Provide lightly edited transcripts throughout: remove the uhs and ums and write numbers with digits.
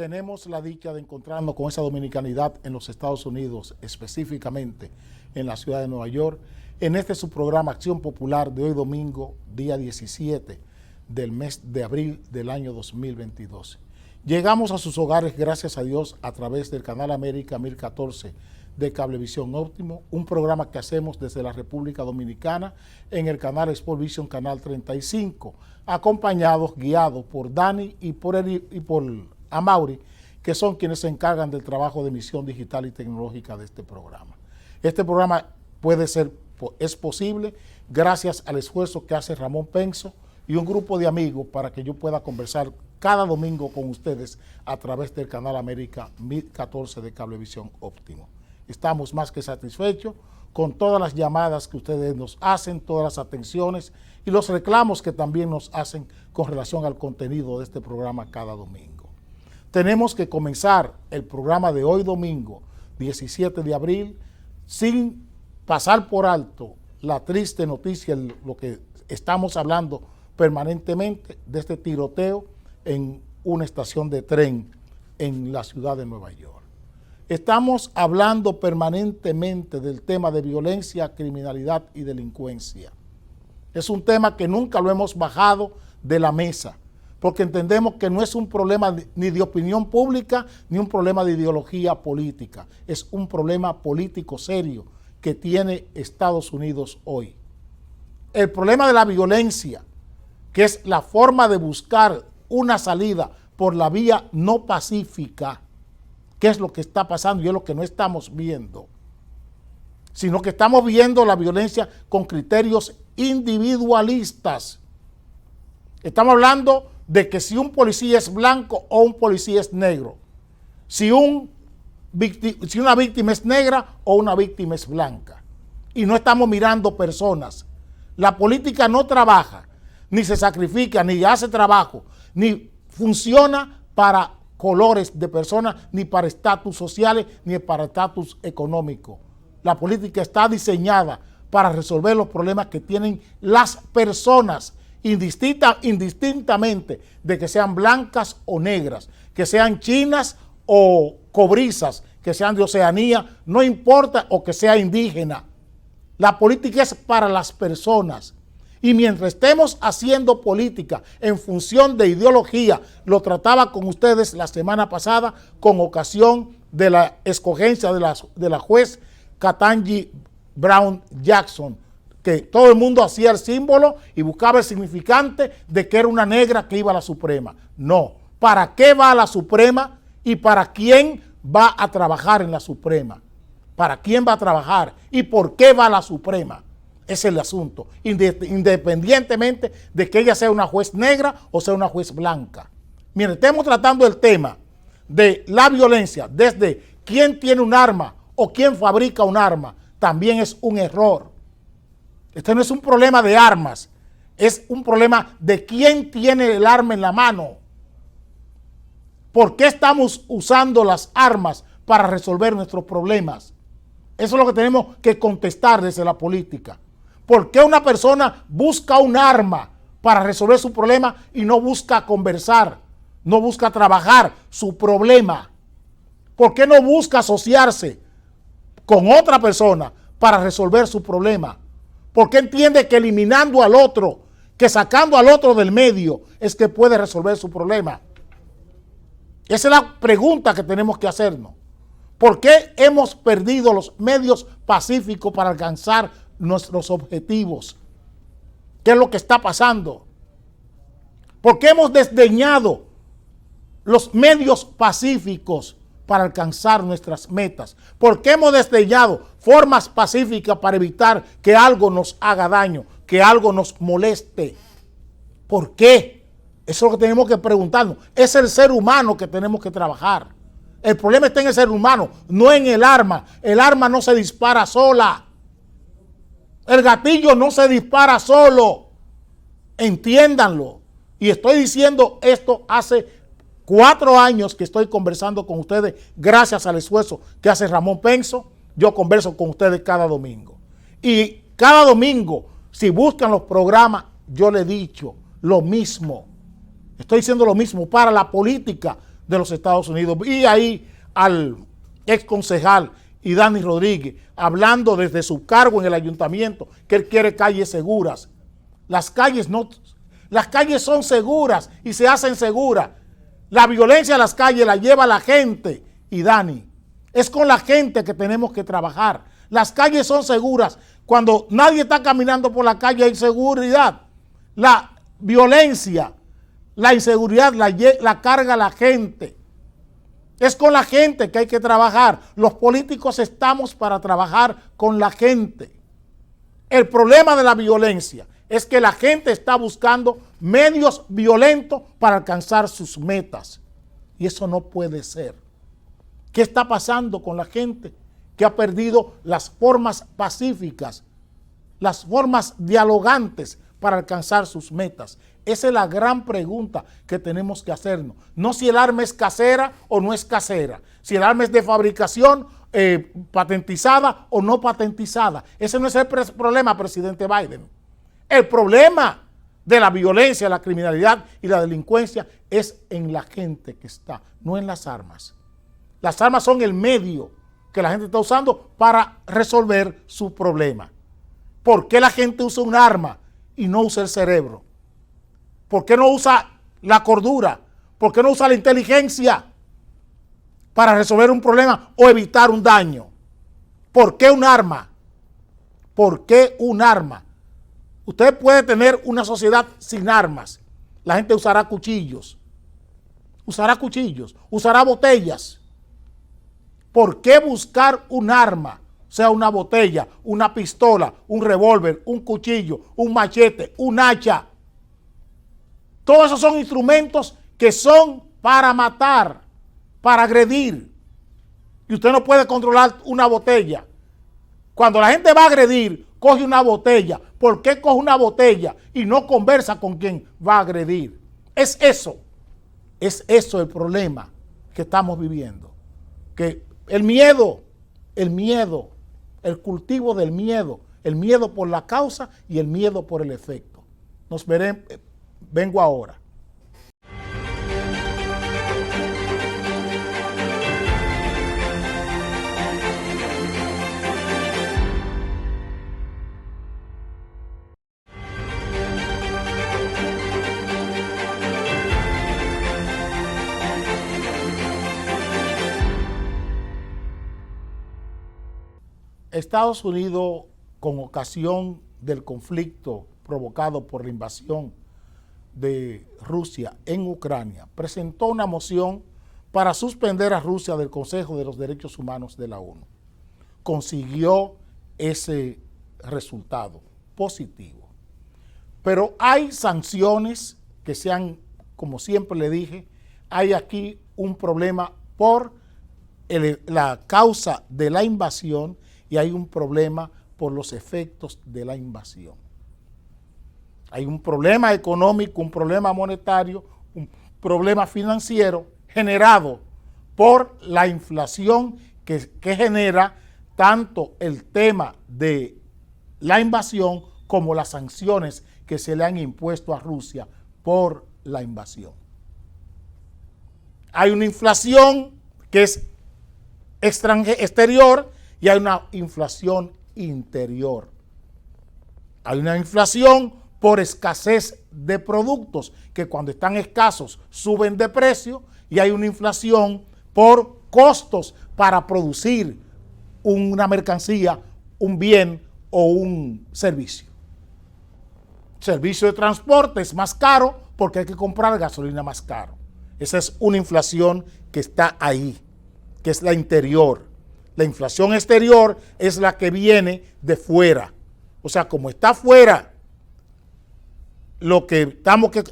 tenemos la dicha de encontrarnos con esa dominicanidad en los Estados Unidos, específicamente en la ciudad de Nueva York, en este su programa Acción Popular de hoy domingo, día 17 del mes de abril del año 2022. Llegamos a sus hogares, gracias a Dios, a través del Canal América 1014 de Cablevisión Óptimo, un programa que hacemos desde la República Dominicana en el canal Sportvision Canal 35, acompañados, guiados por Dani y por Amaury, que son quienes se encargan del trabajo de emisión digital y tecnológica de este programa. Este programa es posible gracias al esfuerzo que hace Ramón Penso y un grupo de amigos para que yo pueda conversar cada domingo con ustedes a través del Canal América 1014 de Cablevisión Óptimo. Estamos más que satisfechos con todas las llamadas que ustedes nos hacen, todas las atenciones y los reclamos que también nos hacen con relación al contenido de este programa cada domingo. Tenemos que comenzar el programa de hoy domingo, 17 de abril, sin pasar por alto la triste noticia, lo que estamos hablando permanentemente de este tiroteo en una estación de tren en la ciudad de Nueva York. Estamos hablando permanentemente del tema de violencia, criminalidad y delincuencia. Es un tema que nunca lo hemos bajado de la mesa, porque entendemos que no es un problema ni de opinión pública, ni un problema de ideología política. Es un problema político serio que tiene Estados Unidos hoy. El problema de la violencia, que es la forma de buscar una salida por la vía no pacífica, ¿qué es lo que está pasando? Y es lo que no estamos viendo, sino que estamos viendo la violencia con criterios individualistas. Estamos hablando de que si un policía es blanco o un policía es negro, si una víctima es negra o una víctima es blanca. Y no estamos mirando personas. La política no trabaja, ni se sacrifica, ni hace trabajo, ni funciona para colores de personas, ni para estatus sociales, ni para estatus económico. La política está diseñada para resolver los problemas que tienen las personas, indistintamente de que sean blancas o negras, que sean chinas o cobrizas, que sean de Oceanía, no importa, o que sea indígena. La política es para las personas. Y mientras estemos haciendo política en función de ideología, lo trataba con ustedes la semana pasada con ocasión de la escogencia de la juez Ketanji Brown Jackson, que todo el mundo hacía el símbolo y buscaba el significante de que era una negra que iba a la Suprema. No, ¿para qué va a la Suprema y para quién va a trabajar en la Suprema? ¿Para quién va a trabajar y por qué va a la Suprema? Es el asunto, independientemente de que ella sea una juez negra o sea una juez blanca. Miren, estamos tratando el tema de la violencia desde quién tiene un arma o quién fabrica un arma, también es un error. Este no es un problema de armas, es un problema de quién tiene el arma en la mano. ¿Por qué estamos usando las armas para resolver nuestros problemas? Eso es lo que tenemos que contestar desde la política. ¿Por qué una persona busca un arma para resolver su problema y no busca conversar, no busca trabajar su problema? ¿Por qué no busca asociarse con otra persona para resolver su problema? ¿Por qué entiende que eliminando al otro, que sacando al otro del medio, es que puede resolver su problema? Esa es la pregunta que tenemos que hacernos. ¿Por qué hemos perdido los medios pacíficos para alcanzar nuestros objetivos? ¿Qué es lo que está pasando? ¿Por qué hemos desdeñado los medios pacíficos para alcanzar nuestras metas? ¿Por qué hemos desdeñado formas pacíficas para evitar que algo nos haga daño, que algo nos moleste? ¿Por qué? Eso es lo que tenemos que preguntarnos. Es el ser humano que tenemos que trabajar. El problema está en el ser humano, no en el arma. El arma no se dispara sola. El gatillo no se dispara solo. Entiéndanlo. Y estoy diciendo esto hace 4 años que estoy conversando con ustedes gracias al esfuerzo que hace Ramón Penso. Yo converso con ustedes cada domingo. Y cada domingo, si buscan los programas, yo le he dicho lo mismo. Estoy diciendo lo mismo para la política. de los Estados Unidos. Vi ahí al ex concejal y Dani Rodríguez hablando desde su cargo en el ayuntamiento que él quiere calles seguras. Las calles son seguras y se hacen seguras. La violencia a las calles la lleva la gente. Y Dani, es con la gente que tenemos que trabajar. Las calles son seguras. Cuando nadie está caminando por la calle hay seguridad. La violencia, la inseguridad la carga la gente. Es con la gente que hay que trabajar. Los políticos estamos para trabajar con la gente. El problema de la violencia es que la gente está buscando medios violentos para alcanzar sus metas. Y eso no puede ser. ¿Qué está pasando con la gente que ha perdido las formas pacíficas, las formas dialogantes para alcanzar sus metas? Esa es la gran pregunta que tenemos que hacernos. No si el arma es casera o no es casera, si el arma es de fabricación patentizada o no patentizada. Ese no es el problema, presidente Biden. El problema de la violencia, la criminalidad y la delincuencia es en la gente que está, no en las armas. Las armas son el medio que la gente está usando para resolver su problema. ¿Por qué la gente usa un arma y no usa el cerebro? ¿Por qué no usa la cordura? ¿Por qué no usa la inteligencia para resolver un problema o evitar un daño? ¿Por qué un arma? ¿Por qué un arma? Usted puede tener una sociedad sin armas. La gente usará cuchillos, usará botellas. ¿Por qué buscar un arma? O sea, una botella, una pistola, un revólver, un cuchillo, un machete, un hacha. Todos esos son instrumentos que son para matar, para agredir. Y usted no puede controlar una botella. Cuando la gente va a agredir, coge una botella. ¿Por qué coge una botella y no conversa con quien va a agredir? Es eso el problema que estamos viviendo. Que el miedo, el cultivo del miedo, el miedo por la causa y el miedo por el efecto. Vengo ahora. Estados Unidos, con ocasión del conflicto provocado por la invasión de Rusia en Ucrania, presentó una moción para suspender a Rusia del Consejo de los Derechos Humanos de la ONU. Consiguió ese resultado positivo. Pero hay sanciones que como siempre le dije, hay aquí un problema por la causa de la invasión y hay un problema por los efectos de la invasión. Hay un problema económico, un problema monetario, un problema financiero generado por la inflación que genera tanto el tema de la invasión como las sanciones que se le han impuesto a Rusia por la invasión. Hay una inflación que es exterior y hay una inflación interior. Hay una inflación por escasez de productos que cuando están escasos suben de precio y hay una inflación por costos para producir una mercancía, un bien o un servicio. El servicio de transporte es más caro porque hay que comprar gasolina más caro. Esa es una inflación que está ahí, que es la interior. La inflación exterior es la que viene de fuera. O sea, como está fuera lo que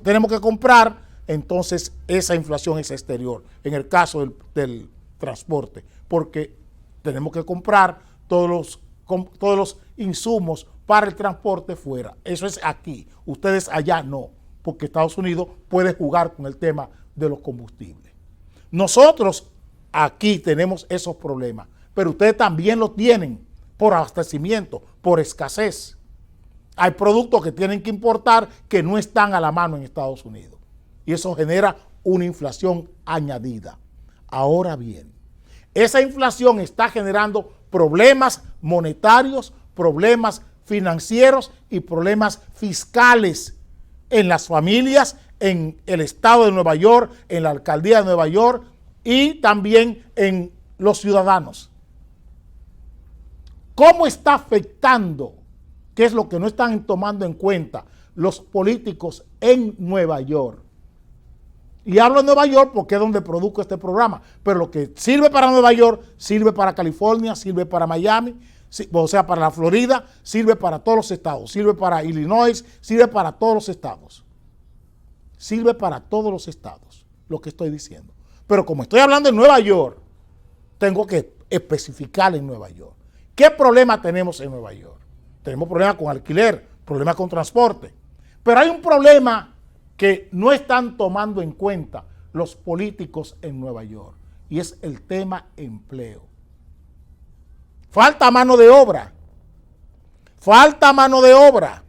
tenemos que comprar, entonces esa inflación es exterior. En el caso del transporte, porque tenemos que comprar todos los insumos para el transporte fuera. Eso es aquí. Ustedes allá no, porque Estados Unidos puede jugar con el tema de los combustibles. Nosotros aquí tenemos esos problemas, pero ustedes también lo tienen por abastecimiento, por escasez. Hay productos que tienen que importar que no están a la mano en Estados Unidos. Y eso genera una inflación añadida. Ahora bien, esa inflación está generando problemas monetarios, problemas financieros y problemas fiscales en las familias, en el estado de Nueva York, en la alcaldía de Nueva York y también en los ciudadanos. ¿Cómo está afectando? ¿Qué es lo que no están tomando en cuenta los políticos en Nueva York? Y hablo de Nueva York porque es donde produzco este programa, pero lo que sirve para Nueva York, sirve para California, sirve para Miami, o sea, para la Florida, sirve para todos los estados, sirve para Illinois, sirve para todos los estados. Sirve para todos los estados, lo que estoy diciendo. Pero como estoy hablando en Nueva York, tengo que especificar en Nueva York. ¿Qué problema tenemos en Nueva York? Tenemos problemas con alquiler, problemas con transporte. Pero hay un problema que no están tomando en cuenta los políticos en Nueva York, y es el tema empleo. Falta mano de obra. Falta mano de obra.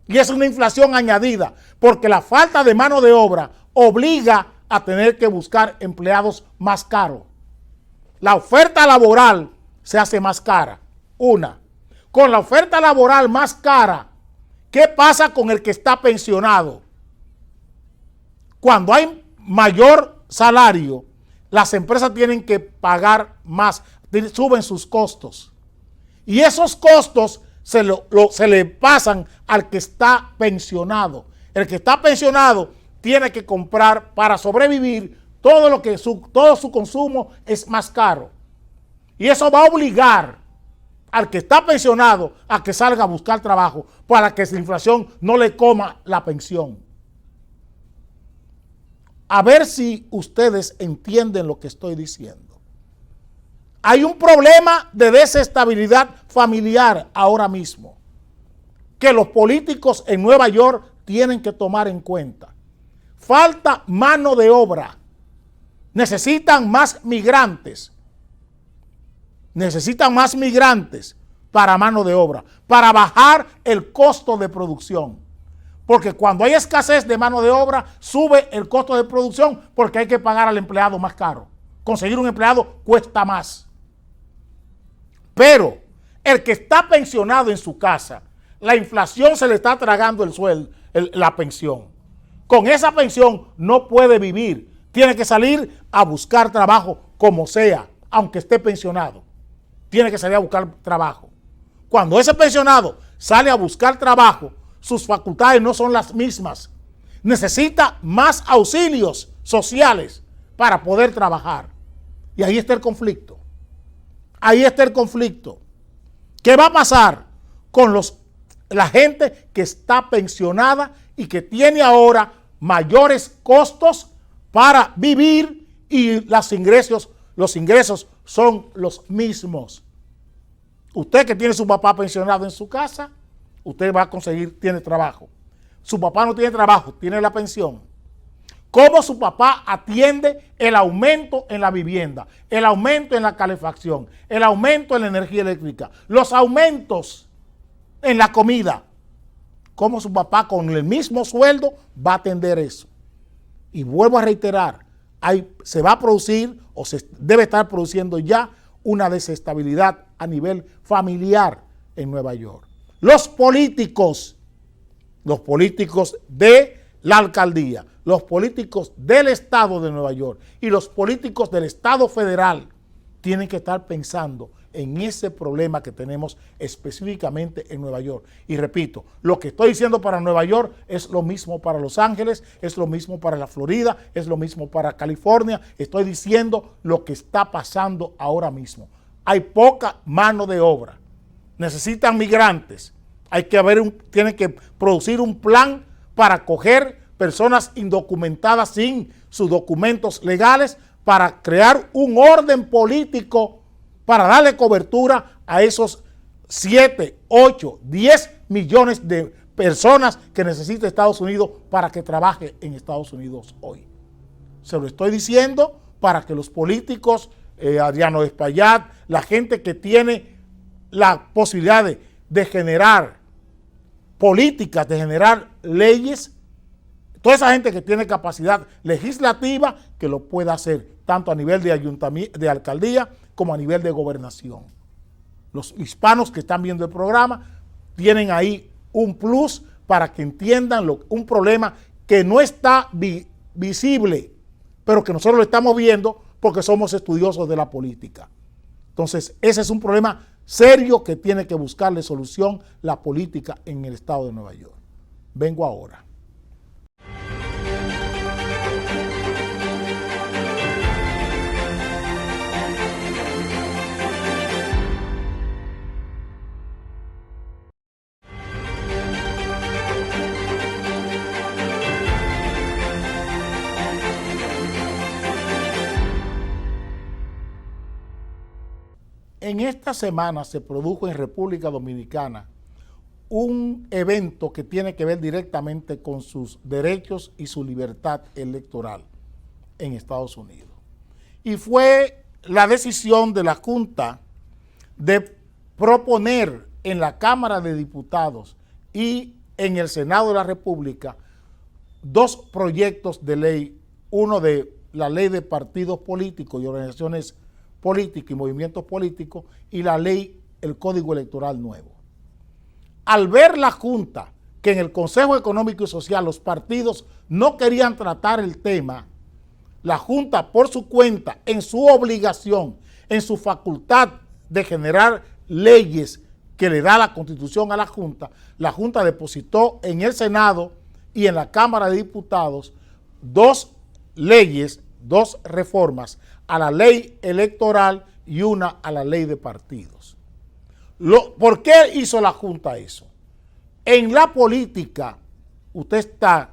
Y es una inflación añadida, porque la falta de mano de obra obliga a tener que buscar empleados más caros. La oferta laboral se hace más cara. Una. Con la oferta laboral más cara, ¿qué pasa con el que está pensionado? Cuando hay mayor salario, las empresas tienen que pagar más, suben sus costos. Y esos costos se le pasan al que está pensionado. El que está pensionado tiene que comprar para sobrevivir todo su consumo es más caro. Y eso va a obligar al que está pensionado a que salga a buscar trabajo para que la inflación no le coma la pensión. A ver si ustedes entienden lo que estoy diciendo. Hay un problema de desestabilidad familiar ahora mismo que los políticos en Nueva York tienen que tomar en cuenta. Falta mano de obra. Necesitan más migrantes. Necesitan más migrantes para mano de obra, para bajar el costo de producción. Porque cuando hay escasez de mano de obra, sube el costo de producción porque hay que pagar al empleado más caro. Conseguir un empleado cuesta más. Pero el que está pensionado en su casa, la inflación se le está tragando el sueldo, la pensión. Con esa pensión no puede vivir. Tiene que salir a buscar trabajo como sea, aunque esté pensionado. Tiene que salir a buscar trabajo. Cuando ese pensionado sale a buscar trabajo, sus facultades no son las mismas. Necesita más auxilios sociales para poder trabajar. Y ahí está el conflicto. Ahí está el conflicto. ¿Qué va a pasar con la gente que está pensionada y que tiene ahora mayores costos para vivir y los ingresos son los mismos? Usted que tiene su papá pensionado en su casa, usted va a conseguir, tiene trabajo. Su papá no tiene trabajo, tiene la pensión. ¿Cómo su papá atiende el aumento en la vivienda, el aumento en la calefacción, el aumento en la energía eléctrica, los aumentos en la comida? ¿Cómo su papá con el mismo sueldo va a atender eso? Y vuelvo a reiterar, se va a producir o se debe estar produciendo ya una desestabilidad a nivel familiar en Nueva York. Los políticos de la alcaldía, los políticos del estado de Nueva York y los políticos del estado federal tienen que estar pensando en ese problema que tenemos específicamente en Nueva York. Y repito, lo que estoy diciendo para Nueva York es lo mismo para Los Ángeles, es lo mismo para la Florida, es lo mismo para California. Estoy diciendo lo que está pasando ahora mismo. Hay poca mano de obra. Necesitan migrantes. Tienen que producir un plan para acoger personas indocumentadas sin sus documentos legales, para crear un orden político para darle cobertura a esos 7, 8, 10 millones de personas que necesita Estados Unidos para que trabaje en Estados Unidos hoy. Se lo estoy diciendo para que los políticos, Adriano Espaillat, la gente que tiene la posibilidad de generar políticas, de generar leyes, Toda esa gente que tiene capacidad legislativa que lo pueda hacer, tanto a nivel de ayuntamiento, de alcaldía, como a nivel de gobernación. Los hispanos que están viendo el programa tienen ahí un plus para que entiendan un problema que no está visible, pero que nosotros lo estamos viendo porque somos estudiosos de la política. Entonces, ese es un problema serio que tiene que buscarle solución la política en el estado de Nueva York. Vengo ahora. En esta semana se produjo en República Dominicana un evento que tiene que ver directamente con sus derechos y su libertad electoral en Estados Unidos. Y fue la decisión de la Junta de proponer en la Cámara de Diputados y en el Senado de la República dos proyectos de ley, uno de la ley de partidos políticos y organizaciones políticos y movimientos políticos y la ley, el Código Electoral nuevo. Al ver la Junta que en el Consejo Económico y Social los partidos no querían tratar el tema, la Junta por su cuenta, en su obligación, en su facultad de generar leyes que le da la Constitución a la Junta depositó en el Senado y en la Cámara de Diputados dos leyes, dos reformas a la ley electoral y una a la ley de partidos. ¿Por qué hizo la Junta eso? En la política usted está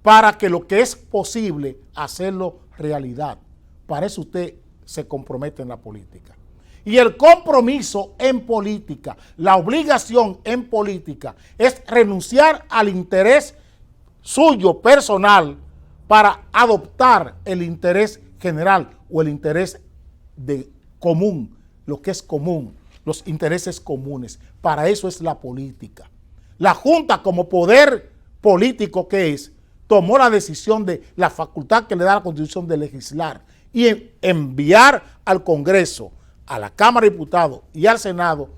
para que lo que es posible hacerlo realidad. Para eso usted se compromete en la política. Y el compromiso en política, la obligación en política es renunciar al interés suyo personal para adoptar el interés general o el interés de común, lo que es común, los intereses comunes. Para eso es la política. La Junta, como poder político que es, tomó la decisión de la facultad que le da la Constitución de legislar y enviar al Congreso, a la Cámara de Diputados y al Senado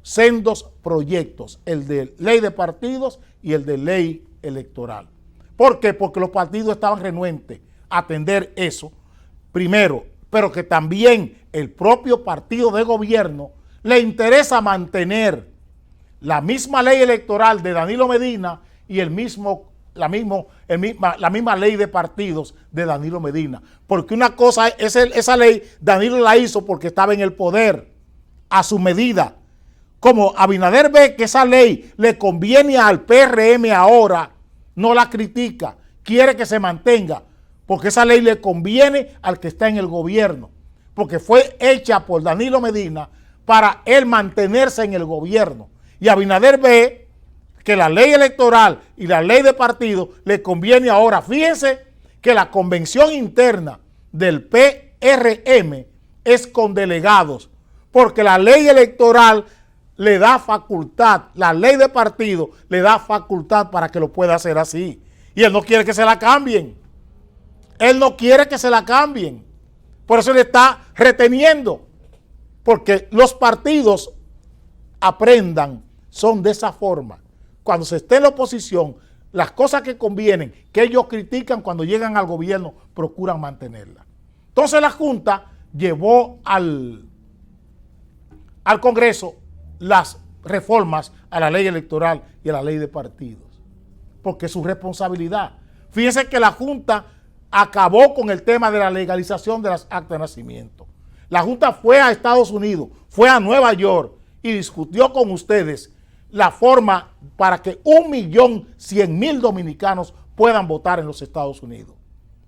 sendos proyectos, el de ley de partidos y el de ley electoral. ¿Por qué? Porque los partidos estaban renuentes a atender eso, primero, pero que también el propio partido de gobierno le interesa mantener la misma ley electoral de Danilo Medina y la misma ley de partidos de Danilo Medina. Porque una cosa es esa ley, Danilo la hizo porque estaba en el poder, a su medida. Como Abinader ve que esa ley le conviene al PRM ahora, no la critica, quiere que se mantenga, porque esa ley le conviene al que está en el gobierno, porque fue hecha por Danilo Medina para él mantenerse en el gobierno. Y Abinader ve que la ley electoral y la ley de partido le conviene ahora. Fíjense que la convención interna del PRM es con delegados, porque la ley electoral le da facultad, la ley de partido le da facultad para que lo pueda hacer así. Y él no quiere que se la cambien. Él no quiere que se la cambien. Por eso le está reteniendo. Porque los partidos aprendan, son de esa forma. Cuando se esté en la oposición, las cosas que convienen, que ellos critican cuando llegan al gobierno, procuran mantenerlas. Entonces la Junta llevó al Congreso las reformas a la ley electoral y a la ley de partidos, porque es su responsabilidad. Fíjense que la Junta acabó con el tema de la legalización de las actas de nacimiento. La Junta fue a Estados Unidos, fue a Nueva York y discutió con ustedes la forma para que 1.100.000 dominicanos puedan votar en los Estados Unidos,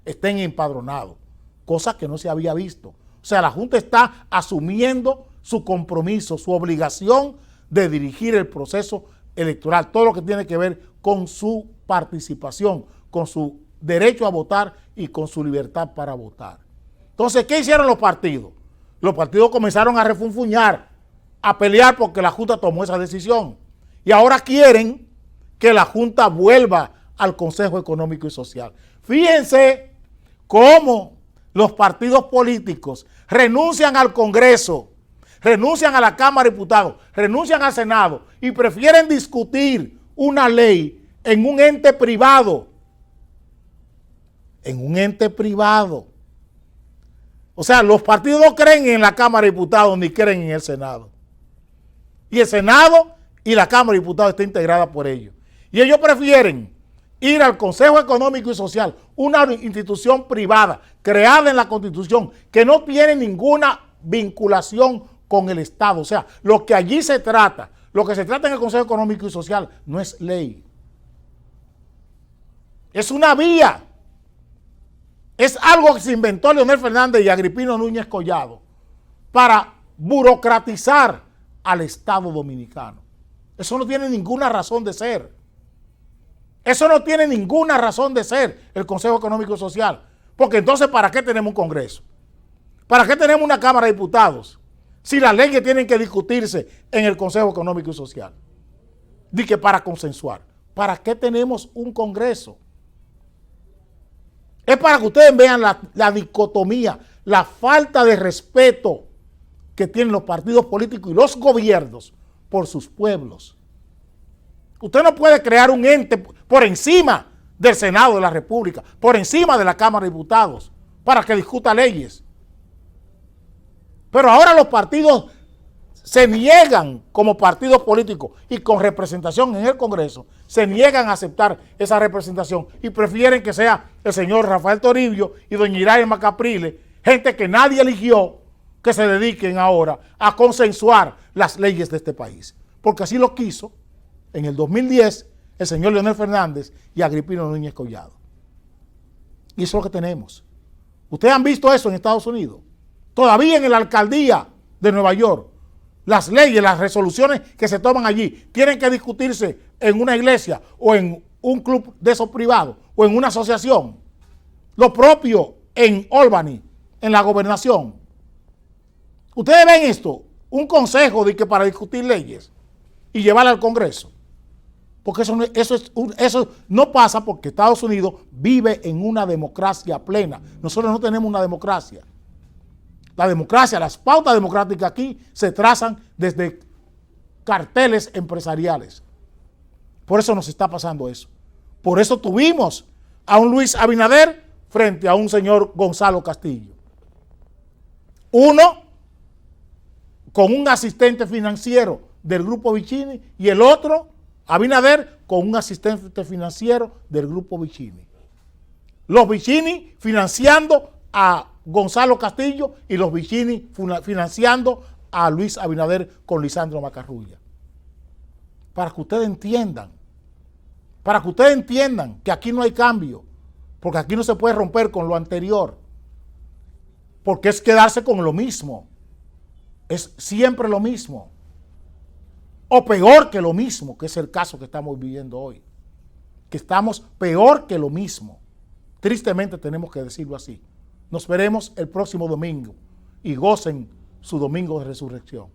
estén empadronados, cosa que no se había visto. O sea, la Junta está asumiendo su compromiso, su obligación de dirigir el proceso electoral, todo lo que tiene que ver con su participación, con su derecho a votar y con su libertad para votar. Entonces, ¿qué hicieron los partidos? Los partidos comenzaron a refunfuñar, a pelear porque la Junta tomó esa decisión. Y ahora quieren que la Junta vuelva al Consejo Económico y Social. Fíjense cómo los partidos políticos renuncian al Congreso, renuncian a la Cámara de Diputados, renuncian al Senado y prefieren discutir una ley en un ente privado. En un ente privado. O sea, los partidos no creen en la Cámara de Diputados ni creen en el Senado. Y el Senado y la Cámara de Diputados está integrada por ellos. Y ellos prefieren ir al Consejo Económico y Social, una institución privada creada en la Constitución que no tiene ninguna vinculación con el Estado. O sea, lo que allí se trata, lo que se trata en el Consejo Económico y Social no es ley. Es una vía. Es algo que se inventó Leonel Fernández y Agripino Núñez Collado para burocratizar al Estado dominicano. Eso no tiene ninguna razón de ser. Eso no tiene ninguna razón de ser el Consejo Económico y Social. Porque entonces, ¿para qué tenemos un Congreso? ¿Para qué tenemos una Cámara de Diputados? Si las leyes tienen que discutirse en el Consejo Económico y Social. Dice que para consensuar. ¿Para qué tenemos un Congreso? Es para que ustedes vean la dicotomía, la falta de respeto que tienen los partidos políticos y los gobiernos por sus pueblos. Usted no puede crear un ente por encima del Senado de la República, por encima de la Cámara de Diputados, para que discuta leyes. Pero ahora los partidos se niegan, como partidos políticos y con representación en el Congreso, se niegan a aceptar esa representación y prefieren que sea el señor Rafael Toribio y doña Iraima Capriles, gente que nadie eligió, que se dediquen ahora a consensuar las leyes de este país. Porque así lo quiso en el 2010 el señor Leonel Fernández y Agripino Núñez Collado. Y eso es lo que tenemos. Ustedes han visto eso en Estados Unidos. Todavía en la alcaldía de Nueva York, las leyes, las resoluciones que se toman allí tienen que discutirse en una iglesia o en un club de esos privados o en una asociación. Lo propio en Albany, en la gobernación. Ustedes ven esto, un consejo de que para discutir leyes y llevarla al Congreso. Porque eso no pasa porque Estados Unidos vive en una democracia plena. Nosotros no tenemos una democracia. La democracia, las pautas democráticas aquí se trazan desde carteles empresariales. Por eso nos está pasando eso. Por eso tuvimos a un Luis Abinader frente a un señor Gonzalo Castillo. Uno con un asistente financiero del Grupo Vicini y el otro, Abinader, con un asistente financiero del Grupo Vicini. Los Vicini financiando a Gonzalo Castillo y los Vicini financiando a Luis Abinader con Lisandro Macarrulla. Para que ustedes entiendan que aquí no hay cambio, porque aquí no se puede romper con lo anterior, porque es quedarse con lo mismo, es siempre lo mismo, o peor que lo mismo, que es el caso que estamos viviendo hoy, que estamos peor que lo mismo. Tristemente tenemos que decirlo así. Nos veremos el próximo domingo y gocen su domingo de resurrección.